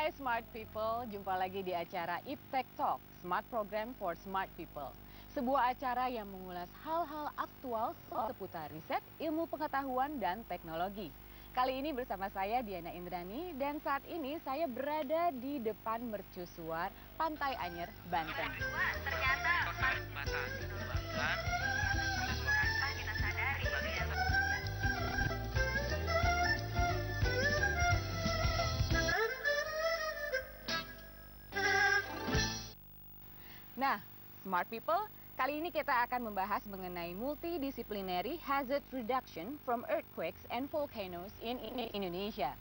Hai Smart People, jumpa lagi di acara Iptek Talk, Smart Program for Smart People. Sebuah acara yang mengulas hal-hal aktual seputar riset, ilmu pengetahuan, dan teknologi. Kali ini bersama saya Diana Indrani dan saat ini saya berada di depan mercusuar Pantai Anyer, Banten. Ternyata Nah, Smart People, kali ini kita akan membahas mengenai multidisciplinary hazard reduction from earthquakes and volcanoes in Indonesia.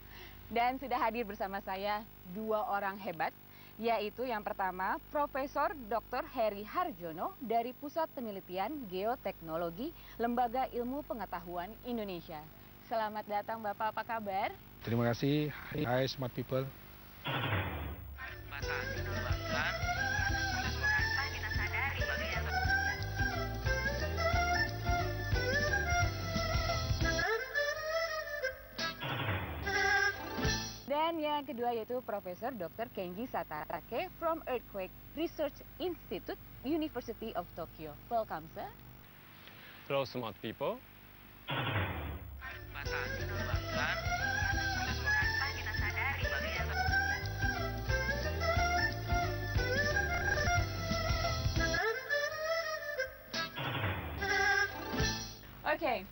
Dan sudah hadir bersama saya dua orang hebat, yaitu yang pertama Profesor Dr. Heri Harjono dari Pusat Penelitian Geoteknologi Lembaga Ilmu Pengetahuan Indonesia. Selamat datang Bapak, apa kabar? Terima kasih. Hai Smart People. Dan yang kedua yaitu Profesor Dr. Kenji Satake from Earthquake Research Institute, University of Tokyo. Welcome, sir. Hello, Smart People. Okay,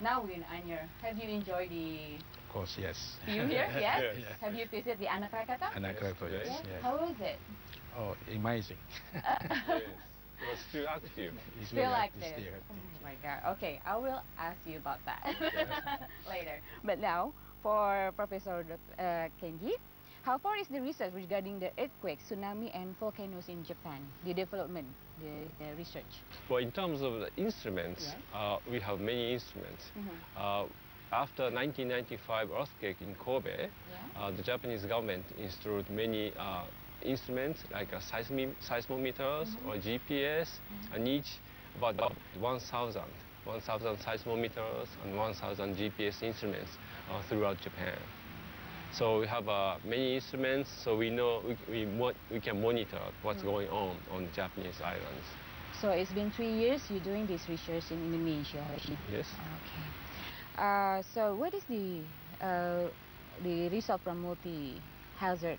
now we're in Anyer. Have you enjoyed the Of course, yes. view here? Yes. Yes. Have you visited the Anak Rakatau? Anak Rakatau, yes. Yes. Yes. How was it? Oh, amazing. Yes. It was still active. It's Still very active. still Oh active. my God. Okay, I will ask you about that later. But now, for Professor Kenji, how far is the research regarding the earthquakes, tsunami, and volcanoes in Japan? The development, the research. Well, in terms of the instruments, Yes. we have many instruments. Mhm. After 1995 earthquake in Kobe, the Japanese government installed many instruments like seismometers or GPS, and each about 1,000 seismometers and 1,000 GPS instruments throughout Japan. So we have many instruments, so we know we can monitor what's going on the Japanese islands. So it's been 3 years you're doing this research in Indonesia. Yes. Okay. So what is the result from multi-hazard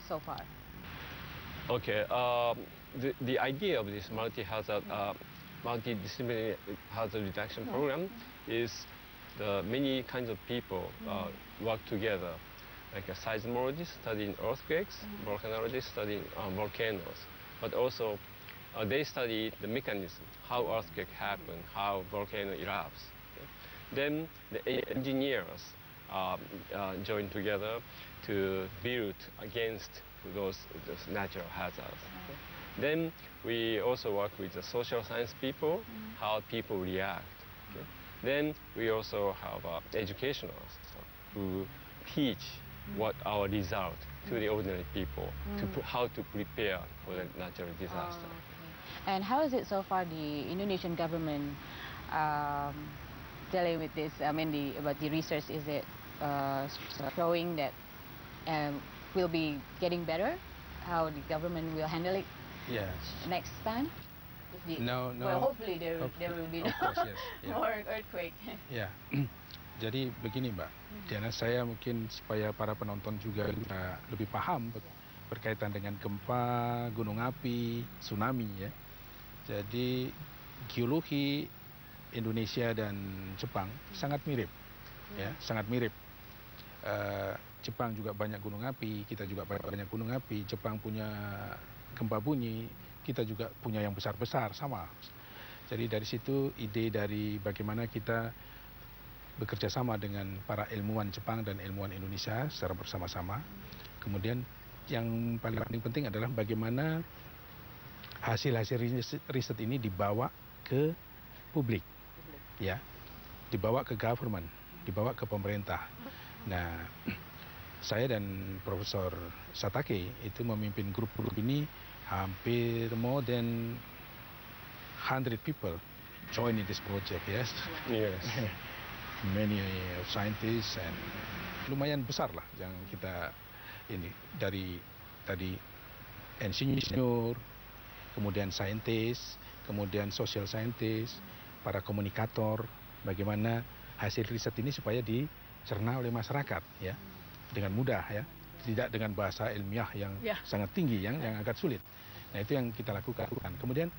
so far? Okay. The idea of this multidisciplinary hazard reduction program is the many kinds of people work together, like a seismologist studying earthquakes, volcanologist studying volcanoes, but also they study the mechanism, how earthquake happen, how volcano erupts. Then the engineers join together to build against those natural hazards. Then we also work with the social science people, how people react. Okay? Then we also have educationals who teach what our result to the ordinary people, how to prepare for the natural disaster. Okay. And how is it so far the Indonesian government dealing with this? I mean, about the research, is it showing that will be getting better? How the government will handle it Yes. next time? No. Well, hopefully there will be Of course, yes. Yeah. more earthquake. Ya. Jadi begini Mbak, Diana, saya mungkin supaya para penonton juga bisa lebih paham berkaitan dengan gempa, gunung api, tsunami ya. Jadi geologi Indonesia dan Jepang sangat mirip, ya, sangat mirip. Jepang juga banyak gunung api, kita juga banyak gunung api. Jepang punya gempa bumi, kita juga punya yang besar-besar sama. Jadi dari situ ide dari bagaimana kita bekerja sama dengan para ilmuwan Jepang dan ilmuwan Indonesia secara bersama-sama. Kemudian yang paling penting adalah bagaimana hasil-hasil riset ini dibawa ke publik, ya, dibawa ke government, dibawa ke pemerintah. Nah, saya dan Profesor Satake itu memimpin grup ini, hampir more than 100 people join in this project, yes. Yes. many scientists and lumayan besar lah yang kita ini dari tadi insinyur, kemudian saintis, kemudian social scientist, para komunikator, bagaimana hasil riset ini supaya dicerna oleh masyarakat ya dengan mudah ya, tidak dengan bahasa ilmiah yang sangat tinggi yang agak sulit. Nah, itu yang kita lakukan. Kemudian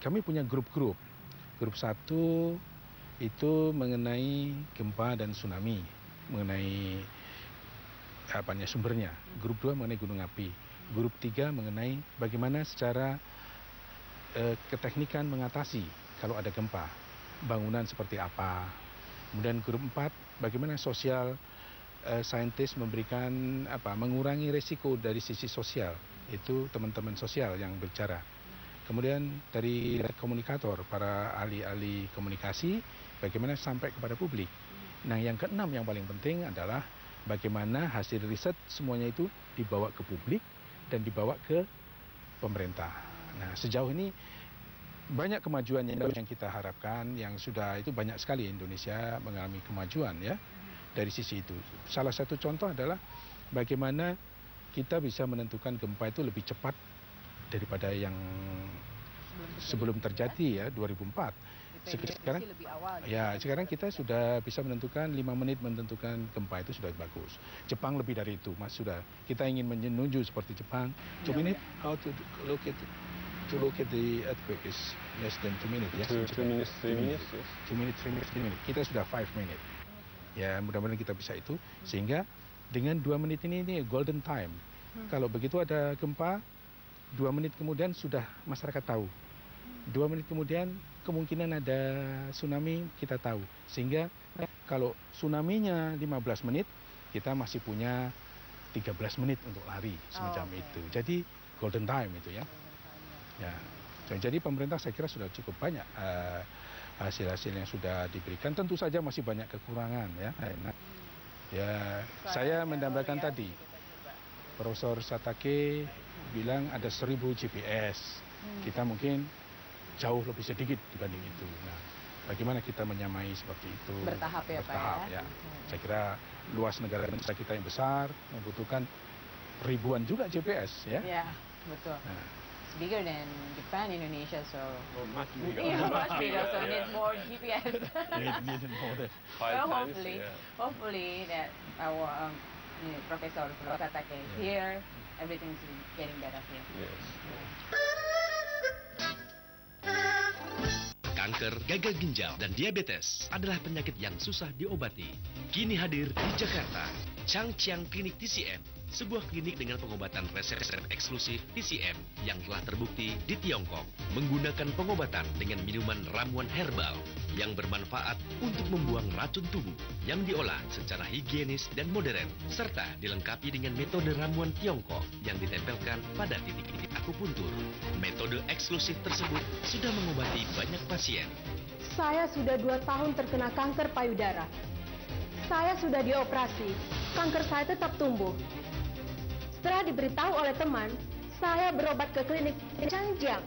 kami punya grup-grup. Grup 1 itu mengenai gempa dan tsunami, mengenai sumbernya. Grup 2 mengenai gunung api. Grup 3 mengenai bagaimana secara keteknikan mengatasi kalau ada gempa, bangunan seperti apa. Kemudian grup 4 bagaimana sosial saintis memberikan mengurangi risiko dari sisi sosial. Itu teman-teman sosial yang bicara. Kemudian dari komunikator, para ahli-ahli komunikasi, bagaimana sampai kepada publik. Nah, yang keenam yang paling penting adalah bagaimana hasil riset semuanya itu dibawa ke publik dan dibawa ke pemerintah. Nah, sejauh ini banyak kemajuan yang kita harapkan, yang sudah itu banyak sekali Indonesia mengalami kemajuan ya dari sisi itu. Salah satu contoh adalah bagaimana kita bisa menentukan gempa itu lebih cepat daripada yang sebelum terjadi ya 2004. Sekarang lebih awal, ya sekarang kita sudah bisa menentukan 5 menit menentukan gempa, itu sudah bagus. Jepang lebih dari itu, Mas, sudah. Kita ingin menuju seperti Jepang. 2 minutes how to look at the earthquake is less than 2 minutes ya. 2 minutes, 3 minutes. 2 minutes, 3 minutes, 3 minutes. Kita sudah 5 minutes. Ya, mudah-mudahan kita bisa itu sehingga dengan 2 menit ini golden time. Kalau begitu ada gempa 2 menit kemudian sudah masyarakat tahu. 2 menit kemudian kemungkinan ada tsunami kita tahu. Sehingga kalau tsunami-nya 15 menit, kita masih punya 13 menit untuk lari semacam itu. Jadi golden time itu ya. Ya. Jadi pemerintah saya kira sudah cukup banyak hasil-hasil yang sudah diberikan. Tentu saja masih banyak kekurangan ya. Nah, ya saya mendambakan tadi. Profesor Satake bilang ada 1000 GPS. Kita mungkin jauh lebih sedikit dibanding itu. Nah, bagaimana kita menyamai seperti itu? Bertahap ya, Bertahap, Pak ya. Saya kira luas negara kita yang besar membutuhkan ribuan juga GPS ya. Ya, betul. Nah, It's bigger than Japan, Indonesia, so Much bigger. yeah, much bigger, so need more GPS. need more than 5 Well, times. Yeah. hopefully that our Professor Satake here, everything's getting better here. Yes. Kanker, gagal ginjal, dan diabetes adalah penyakit yang susah diobati. Kini hadir di Jakarta, Changjiang Klinik TCM, sebuah klinik dengan pengobatan resep eksklusif TCM yang telah terbukti di Tiongkok, menggunakan pengobatan dengan minuman ramuan herbal yang bermanfaat untuk membuang racun tubuh yang diolah secara higienis dan modern, serta dilengkapi dengan metode ramuan Tiongkok yang ditempelkan pada titik-titik akupuntur. Metode eksklusif tersebut sudah mengobati banyak pasien. Saya sudah 2 tahun terkena kanker payudara. Saya sudah dioperasi, kanker saya tetap tumbuh. Setelah diberitahu oleh teman, saya berobat ke klinik Changjiang.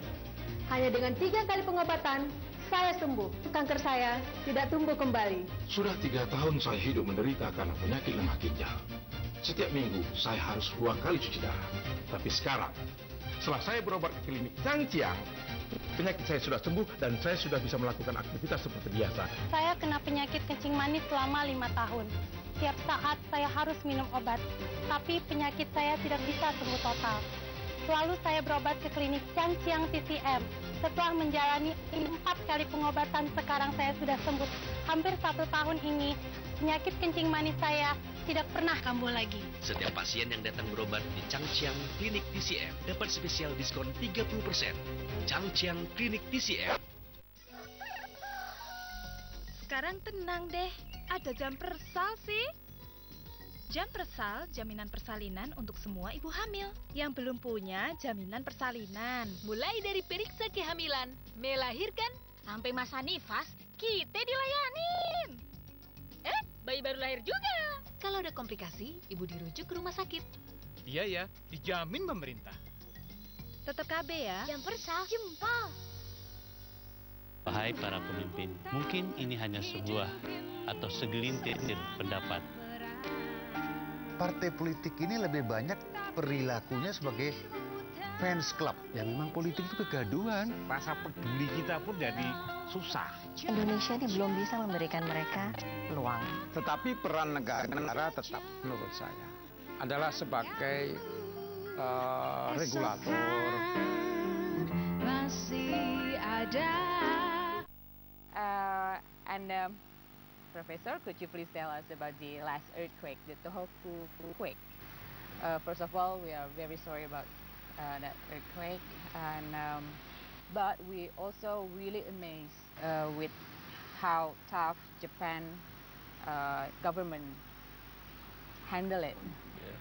Hanya dengan 3 kali pengobatan, saya sembuh. Kanker saya tidak tumbuh kembali. Sudah 3 tahun saya hidup menderita karena penyakit lemah ginjal. Setiap minggu saya harus 2 kali cuci darah. Tapi sekarang, setelah saya berobat ke klinik Changjiang, penyakit saya sudah sembuh dan saya sudah bisa melakukan aktivitas seperti biasa. Saya kena penyakit kencing manis selama 5 tahun. Setiap saat saya harus minum obat, tapi penyakit saya tidak bisa sembuh total. Lalu saya berobat ke klinik Changjiang TCM. Setelah menjalani 4 kali pengobatan, sekarang saya sudah sembuh. Hampir 1 tahun ini, penyakit kencing manis saya tidak pernah kambuh lagi. Setiap pasien yang datang berobat di Changjiang Klinik TCM dapat spesial diskon 30%. Changjiang Klinik TCM. Sekarang tenang deh, ada jam persal sih. Jam persal, jaminan persalinan untuk semua ibu hamil yang belum punya jaminan persalinan. Mulai dari periksa kehamilan, melahirkan, sampai masa nifas, kita dilayanin. Bayi baru lahir juga. Kalau ada komplikasi, ibu dirujuk ke rumah sakit. Iya ya, dijamin pemerintah. Tetap KB ya. Jam persal, jempol. Wahai para pemimpin, mungkin ini hanya sebuah atau segelintir pendapat. Partai politik ini lebih banyak perilakunya sebagai fans club. Ya memang politik itu kegaduhan. Rasa peduli kita pun jadi susah. Indonesia ini belum bisa memberikan mereka peluang. Tetapi peran negara tetap menurut saya adalah sebagai regulator. Masih ada. Professor, could you please tell us about the last earthquake, the Tohoku quake? First of all, we are very sorry about that earthquake, but we also really amazed with how tough Japan government handle it. Yeah.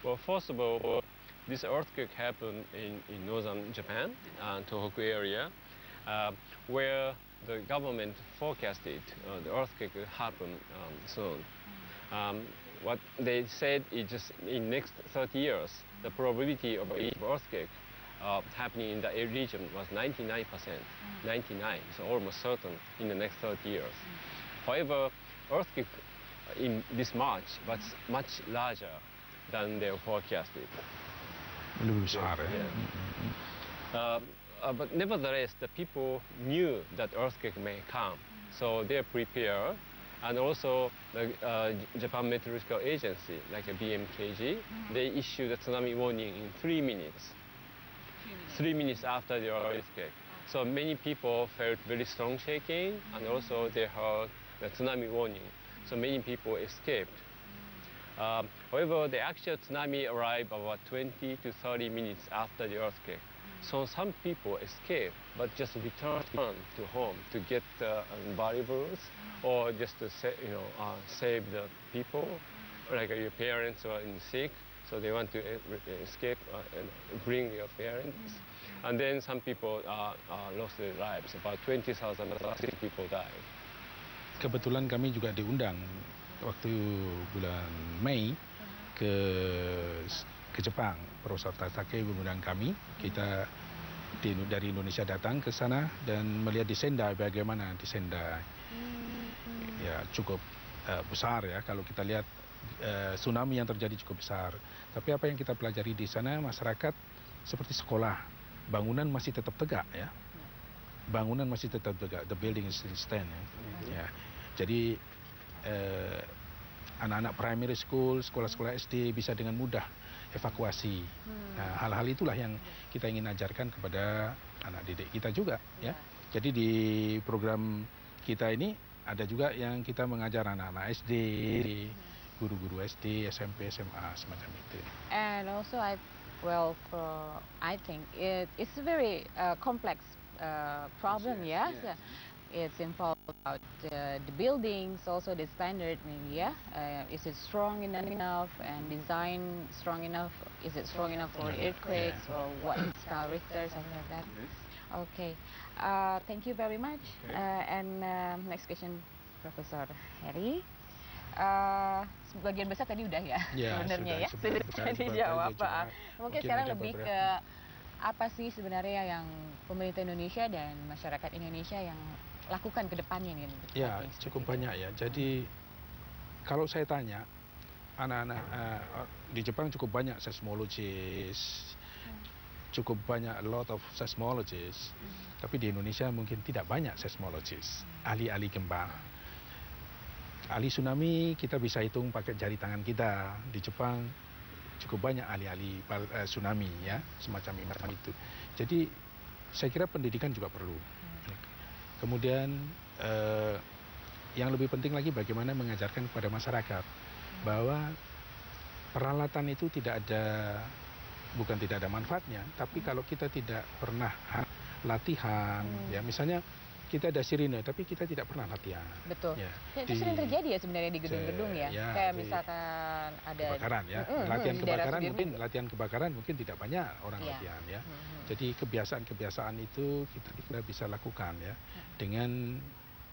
Well, first of all, this earthquake happened in northern Japan, Tohoku area, where the government forecasted the earthquake will happen soon. What they said is just in next 30 years, the probability of each earthquake happening in the region was 99%, 99, so almost certain in the next 30 years. However, earthquake in this March was much larger than they forecasted. Lebih besar ya. But nevertheless, the people knew that earthquake may come, so they're prepared. And also, the Japan Meteorological Agency, like a BMKG, they issued a tsunami warning in 3 minutes. 3 minutes after the earthquake. So many people felt very strong shaking, and also they heard the tsunami warning. So many people escaped. However, the actual tsunami arrived about 20 to 30 minutes after the earthquake. So some people escape, but just return to home to get valuables, or just to save the people, like your parents who are sick, so they want to escape and bring your parents. And then some people lost their lives. About 20,000 people died. Kebetulan kami juga diundang waktu bulan Mei ke Jepang. Profesor Tasake mengundang kami. Kita dari Indonesia datang ke sana dan melihat di Sendai, bagaimana di Sendai. Ya cukup besar ya, kalau kita lihat tsunami yang terjadi cukup besar. Tapi apa yang kita pelajari di sana, masyarakat seperti sekolah, bangunan masih tetap tegak ya. Bangunan masih tetap tegak, the building is still stand ya. Ya. Jadi anak-anak primary school, sekolah-sekolah SD bisa dengan mudah evakuasi. Nah, hal-hal itulah yang kita ingin ajarkan kepada anak didik kita juga ya. Jadi di program kita ini ada juga yang kita mengajar anak-anak SD, guru-guru SD, SMP, SMA semacam itu. And also I think it's a very complex problem, yes. It's involved about the buildings, also the standard maybe, yeah. Is it strong enough and design strong enough? Is it strong enough for earthquakes or what scale Richter, something like that? Okay, thank you very much. And next question, Profesor Heri. Sebagian besar tadi udah ya, sebenarnya ya, sudah dijawab Pak. Mungkin sekarang lebih ke apa sih sebenarnya yang pemerintah Indonesia dan masyarakat Indonesia yang lakukan ke depannya nih? Ya, cukup banyak ya. Jadi kalau saya tanya, anak-anak di Jepang cukup banyak seismologis, cukup banyak a lot of seismologists, tapi di Indonesia mungkin tidak banyak seismologis, ahli-ahli gempa. Ahli tsunami kita bisa hitung pakai jari tangan kita. Di Jepang cukup banyak ahli-ahli tsunami ya, semacam itu. Jadi saya kira pendidikan juga perlu. Kemudian yang lebih penting lagi bagaimana mengajarkan kepada masyarakat bahwa peralatan itu bukan tidak ada manfaatnya, tapi kalau kita tidak pernah latihan, ya misalnya kita ada sirine, tapi kita tidak pernah latihan. Betul. Ya, itu sering terjadi ya sebenarnya di gedung-gedung ya. Kayak misalkan ada kebakaran ya, latihan kebakaran mungkin tidak banyak orang latihan ya. Jadi kebiasaan-kebiasaan itu kita bisa lakukan ya. Dengan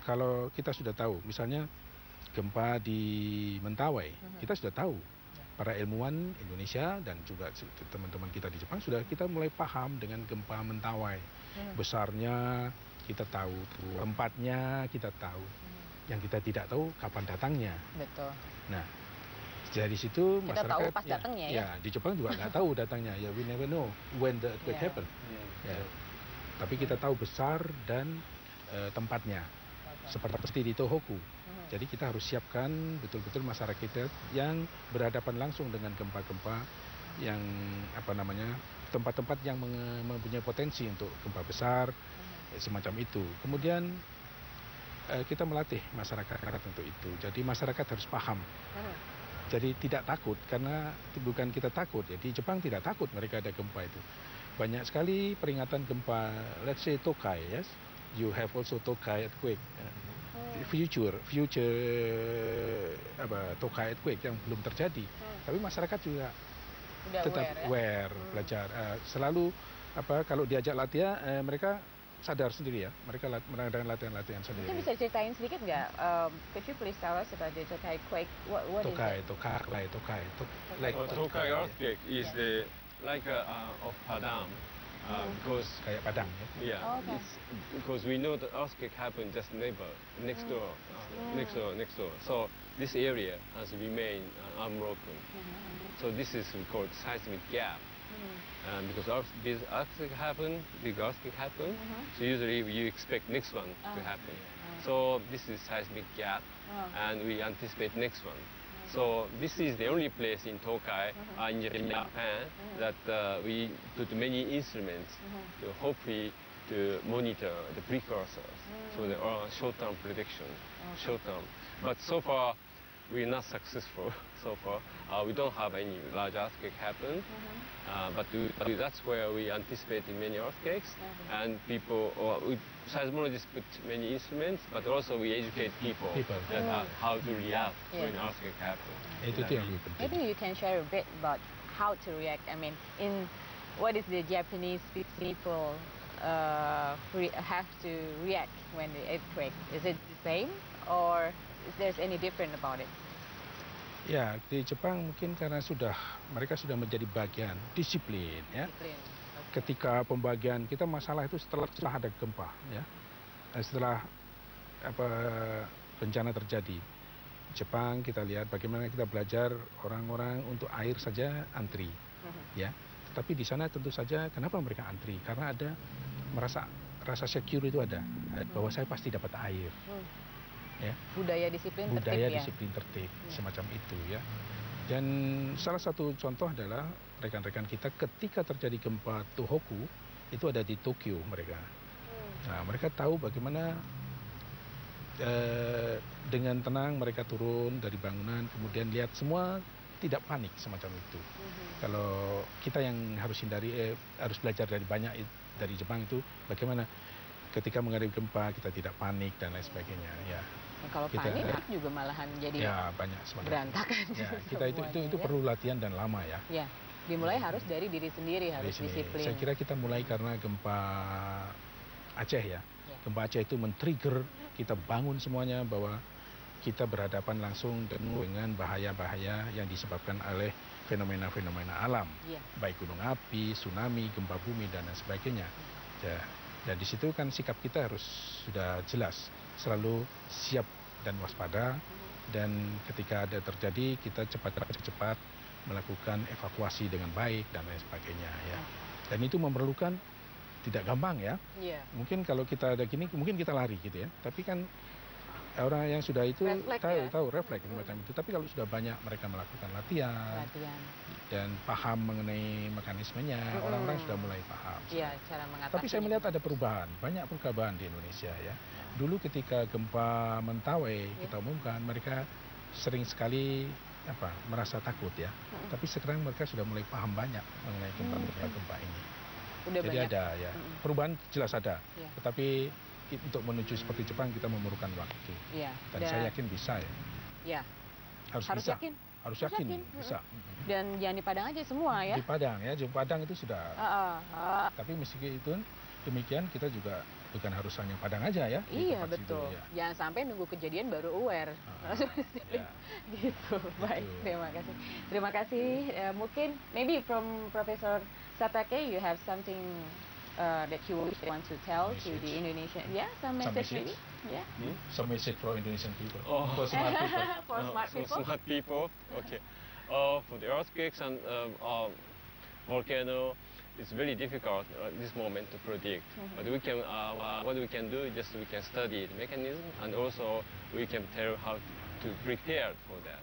kalau kita sudah tahu, misalnya gempa di Mentawai, kita sudah tahu. Para ilmuwan Indonesia dan juga teman-teman kita di Jepang kita mulai paham dengan gempa Mentawai. Besarnya kita tahu tempatnya, kita tahu. Yang kita tidak tahu kapan datangnya. Betul. Nah, dari situ kita masyarakat tahu pas datangnya ya. Di Jepang juga nggak tahu datangnya. Ya, we never know when the earthquake happen. Ya. Tapi kita tahu besar dan tempatnya. Seperti di Tohoku. Jadi kita harus siapkan betul-betul masyarakat kita yang berhadapan langsung dengan gempa-gempa yang tempat-tempat yang mempunyai potensi untuk gempa besar semacam itu. Kemudian kita melatih masyarakat untuk itu. Jadi masyarakat harus paham. Jadi tidak takut karena bukan kita takut. Ya. Di Jepang tidak takut mereka ada gempa itu. Banyak sekali peringatan gempa. Let's say Tokai, yes. You have also Tokai earthquake. Future Tokai earthquake yang belum terjadi. Tapi masyarakat juga tetap aware, belajar. Selalu kalau diajak latihan mereka sadar sendiri ya. Mereka mengadakan latihan-latihan sendiri. Mungkin bisa ceritain sedikit nggak? Could you please tell us about the Tokai quake? What Tokai, is it? Tokai earthquake is like of Padang. Because kayak Padang ya. Yeah. Oh, okay. Because we know the earthquake happened just next door. So this area has remained unbroken. So this is called seismic gap. Because this earthquake happened, big earthquake happened. So usually you expect next one to happen. So this is seismic gap, and we anticipate next one. So this is the only place in Tokai, in Japan, that we put many instruments to hopefully to monitor the precursors, so the short-term prediction, short-term. But so far, we're not successful. So far, we don't have any large earthquake happen. But that's where we anticipate many earthquakes, and people, seismologists put many instruments, but also we educate people that how to react when earthquake happens. Maybe you can share a bit about how to react. I mean, what is the Japanese people have to react when the earthquake? Is it the same, or is there any different about it? Ya, di Jepang mungkin karena mereka sudah menjadi bagian disiplin ya. Ketika pembagian kita masalah itu setelah ada gempa ya. Setelah bencana terjadi. Jepang kita lihat bagaimana kita belajar orang-orang untuk air saja antri. Ya. Tapi di sana tentu saja kenapa mereka antri? Karena ada rasa secure itu ada bahwa saya pasti dapat air. Ya. Budaya disiplin tertib semacam itu ya. Dan salah satu contoh adalah rekan-rekan kita ketika terjadi gempa Tohoku itu ada di Tokyo mereka. Nah, mereka tahu bagaimana dengan tenang mereka turun dari bangunan, kemudian lihat semua tidak panik semacam itu. Kalau kita yang harus hindari harus belajar dari Jepang itu bagaimana ketika menghadapi gempa kita tidak panik dan lain sebagainya ya. Nah, kalau panik juga malahan jadi banyak berantakan. Ya, kita itu perlu latihan dan lama ya. Ya, dimulai harus dari diri sendiri, harus disiplin. Saya kira kita mulai karena gempa Aceh ya. Gempa Aceh itu men-trigger kita bangun semuanya bahwa kita berhadapan langsung dengan bahaya-bahaya yang disebabkan oleh fenomena-fenomena alam, baik gunung api, tsunami, gempa bumi dan lain sebagainya. Ya. Dan di situ kan sikap kita harus sudah jelas, selalu siap dan waspada, dan ketika ada terjadi kita cepat melakukan evakuasi dengan baik dan lain sebagainya ya. Dan itu memerlukan tidak gampang ya. Mungkin kalau kita ada gini mungkin kita lari gitu ya. Tapi kan orang yang sudah itu tahu refleks macam itu. Tapi kalau sudah banyak mereka melakukan latihan. Dan paham mengenai mekanismenya, orang-orang sudah mulai paham. Iya, cara mengatasi. Tapi saya melihat ada perubahan, banyak perubahan di Indonesia ya. Dulu ketika gempa Mentawai kita umumkan, mereka sering sekali merasa takut ya. Tapi sekarang mereka sudah mulai paham banyak mengenai gempa ini. Jadi ada ya, perubahan jelas ada. Tetapi untuk menuju seperti Jepang kita memerlukan waktu. Dan saya yakin bisa ya. Harus bisa. Yakin. Harus yakin bisa. Dan jangan di Padang aja semua ya. Di Padang ya, di Padang itu sudah. Tapi meski itu demikian kita juga bukan harus hanya Padang aja ya. Iya betul. Ya. Jangan sampai nunggu kejadian baru aware. Gitu. Baik, terima kasih. Terima kasih. Mungkin maybe from Professor Satake you have something that you want to tell to the Indonesian? Yeah, some message maybe. Yeah. Some message for Indonesian people. Oh. For smart people. For smart people. For smart people. Okay. For the earthquakes and volcano, it's very difficult at this moment to predict. But we can, what we can do is just we can study the mechanism, and also we can tell how to prepare for that.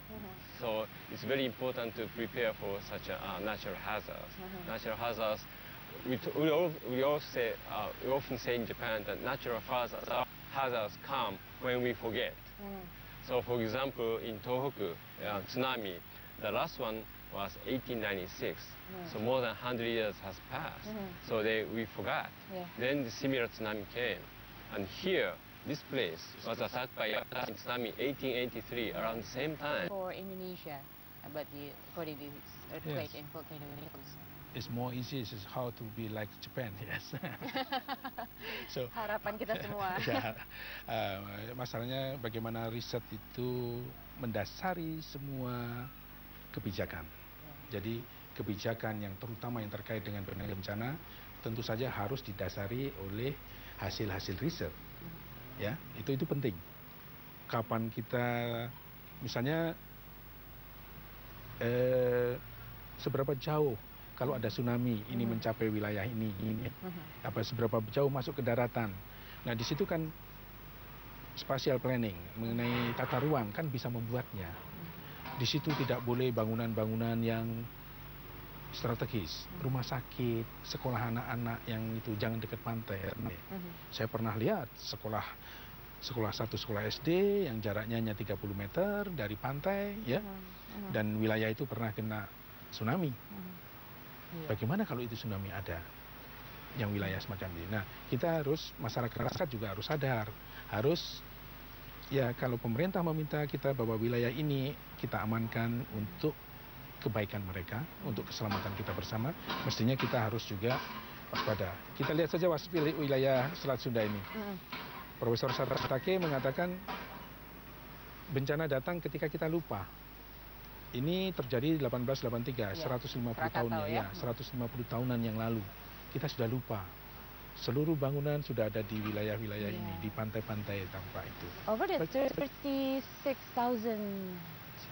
So it's very important to prepare for such a natural hazards. Natural hazards. We often say in Japan that natural hazards come when we forget. So, for example, in Tohoku, tsunami, the last one was 1896. So more than 100 years has passed. So we forgot. Then the similar tsunami came. And here, this place was attacked by a tsunami 1883, around the same time. For Indonesia, about for this earthquake and volcano. It's more easy, is how to be like Japan, yes. So, harapan kita semua. Masalahnya bagaimana riset itu mendasari semua kebijakan. Jadi kebijakan yang terutama yang terkait dengan bencana tentu saja harus didasari oleh hasil-hasil riset. Ya, itu penting. Kapan kita misalnya seberapa jauh kalau ada tsunami ini mencapai wilayah ini, apa seberapa jauh masuk ke daratan. Nah, di situ kan spatial planning mengenai tata ruang kan bisa membuatnya. Di situ tidak boleh bangunan-bangunan yang strategis, rumah sakit, sekolah anak-anak yang itu jangan dekat pantai. Saya pernah lihat sekolah SD yang jaraknya hanya 30 meter dari pantai, ya, dan wilayah itu pernah kena tsunami. Bagaimana kalau itu tsunami ada yang wilayah semacam ini? Nah, kita harus, masyarakat juga harus sadar, harus, ya, kalau pemerintah meminta kita bahwa wilayah ini kita amankan untuk kebaikan mereka, untuk keselamatan kita bersama, mestinya kita harus juga waspada. Kita lihat saja wilayah Selat Sunda ini. Profesor Satake mengatakan bencana datang ketika kita lupa. Ini terjadi 1883, 150 tahunnya, ya, 150 tahunan yang lalu. Kita sudah lupa. Seluruh bangunan sudah ada di wilayah-wilayah ini, di pantai-pantai tanpa itu. Over the 36,000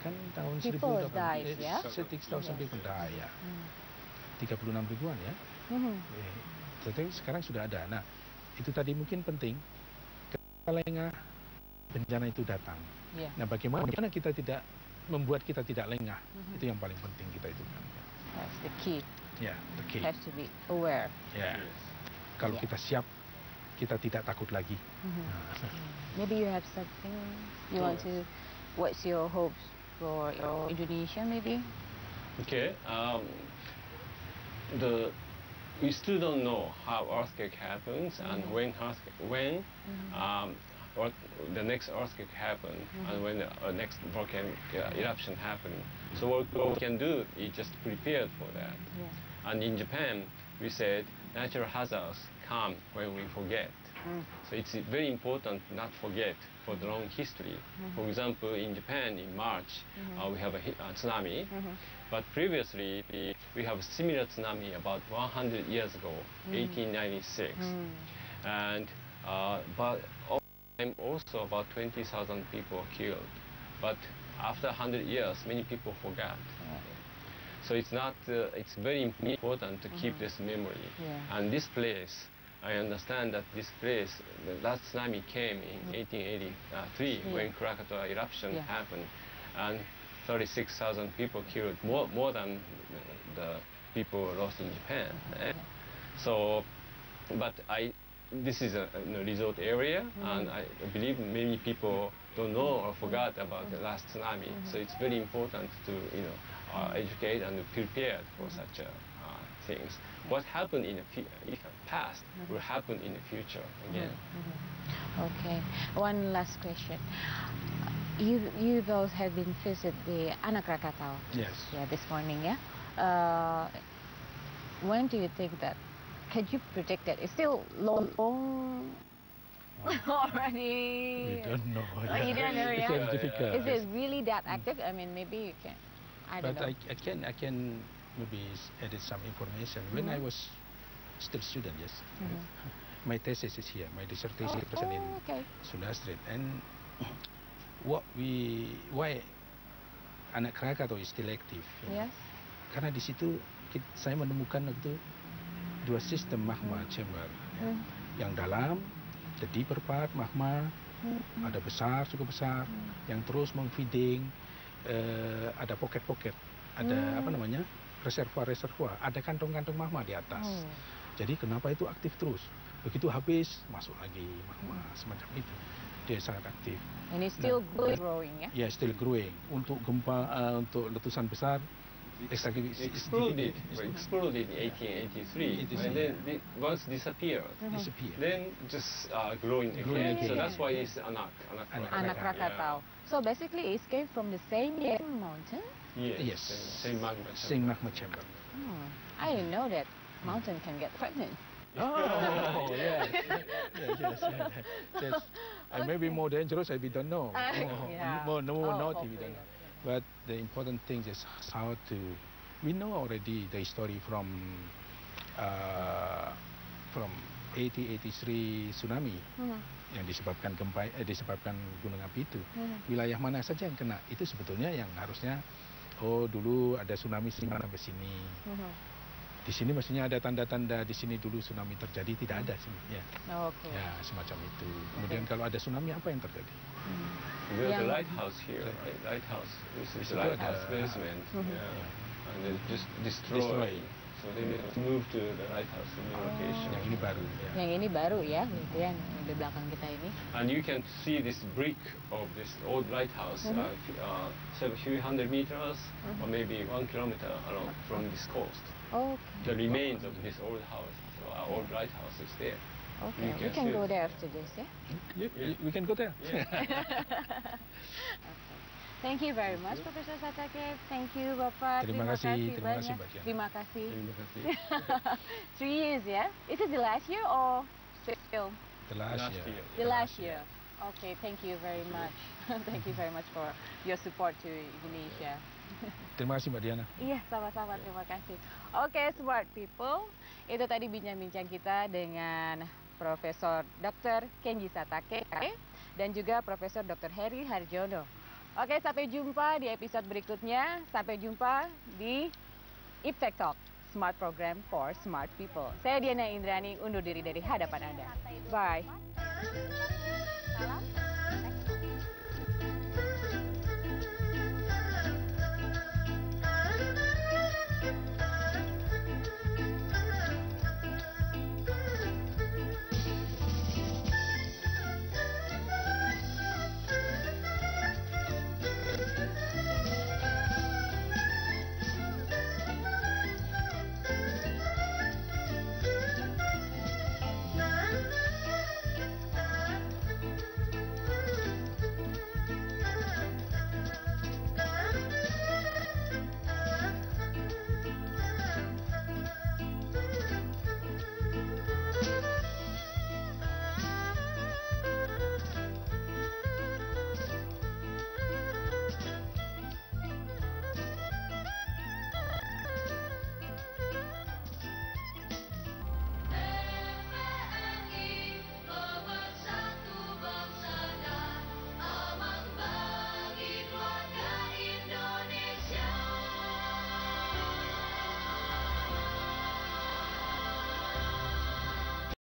kan tahun people died, ya? 6,000 people die, ya. 36 ribuan, ya. Jadi sekarang sudah ada. Nah, itu tadi mungkin penting. Kita lengah, bencana itu datang. Nah, bagaimana kita tidak membuat kita tidak lengah, itu yang paling penting kita itu. That's the key. Yeah, the key. Have to be aware. Yeah. Kalau kita siap, kita tidak takut lagi. Maybe you have something you want to. What's your hopes for Indonesia, maybe? Okay. We still don't know how earthquake happens and when or the next earthquake happen and when the next volcanic eruption happen. So what we can do is just prepare for that. And in Japan, we said natural hazards come when we forget. So it's very important not forget for the long history. For example, in Japan, in March, we have a tsunami. But previously, we have a similar tsunami about 100 years ago, 1896. And but also about 20,000 people were killed. But after 100 years, many people forgot. So it's not. It's very important to keep this memory. And this place, I understand that this place, the last tsunami came in 1883 when Krakatoa eruption happened, and 36,000 people killed, more than the people lost in Japan. So, but this is a resort area, and I believe many people don't know or forgot about the last tsunami. So it's very important to educate and prepare for such things. What happened in the past will happen in the future again. Okay. One last question. You both have been visit the Anak Krakatau. Yes. Yeah, this morning. Yeah. When do you think that? Can you predict that? It's still long already. We don't know. You don't know, yeah? It's difficult. Is it really that active? I mean, maybe you can. I don't know. But I can maybe edit some information. When I was still student, yes. My thesis is here. My dissertation is in Sunda Street. And why anak Krakatau is still active? Yes. Karena di situ saya menemukan itu 2 sistem magma chamber. Yang dalam, the deeper part magma, ada besar, cukup besar, yang terus mengfeeding, ada pocket-pocket, ada apa namanya, reservoir, ada kantong-kantong magma di atas. Jadi kenapa itu aktif terus? Begitu habis, masuk lagi magma, semacam itu. Dia sangat aktif. And it's still growing, ya? Yeah, still growing. Untuk gempa, untuk letusan besar, exploded in 1883, and then once disappeared. Then just growing again. So that's why it's Anak Krakatau. So basically, it came from the same mountain. Yes. Same magma chamber. Same magma chamber. I didn't know that mountain can get pregnant. Oh, yes. Maybe more dangerous, we don't know. More naughty, we don't know. But the important thing is how to. We know already the story from 1883 tsunami yang disebabkan gempa, disebabkan gunung api itu. Wilayah mana saja yang kena? Itu sebetulnya yang harusnya. Oh, dulu ada tsunami sampai sini. Di sini maksudnya ada tanda-tanda di sini dulu tsunami terjadi, tidak ada sini. Ya. Ya, semacam itu. Kemudian kalau ada tsunami apa yang terjadi? The lighthouse here, right? Lighthouse. This is the lighthouse basement. And then just destroy. So they move to the lighthouse new location. Yang ini baru. Ya. Yang ini baru ya, gitu yang di belakang kita ini. And you can see this brick of this old lighthouse, a few hundred meters or maybe 1 kilometer along from this coast. The remains of this old house, old lighthouse is there. Okay, we can go there after this, yeah? We can go there. Thank you very much, Professor Satake. Thank you, Bapak. Terima kasih banyak. Mbak Dian. Terima kasih. 3 years, yeah? Is it the last year or still? The last year. The last year. Okay, thank you very much. Thank you very much for your support to Indonesia. Terima kasih Mbak Diana. Iya, sama-sama, terima kasih. Oke, smart people, itu tadi bincang-bincang kita dengan Profesor Dr. Kenji Satake dan juga Profesor Dr. Heri Harjono. Oke, sampai jumpa di episode berikutnya. Sampai jumpa di Iptek Talk, Smart Program for Smart People. Saya Diana Indrani, undur diri dari hadapan Anda. Bye.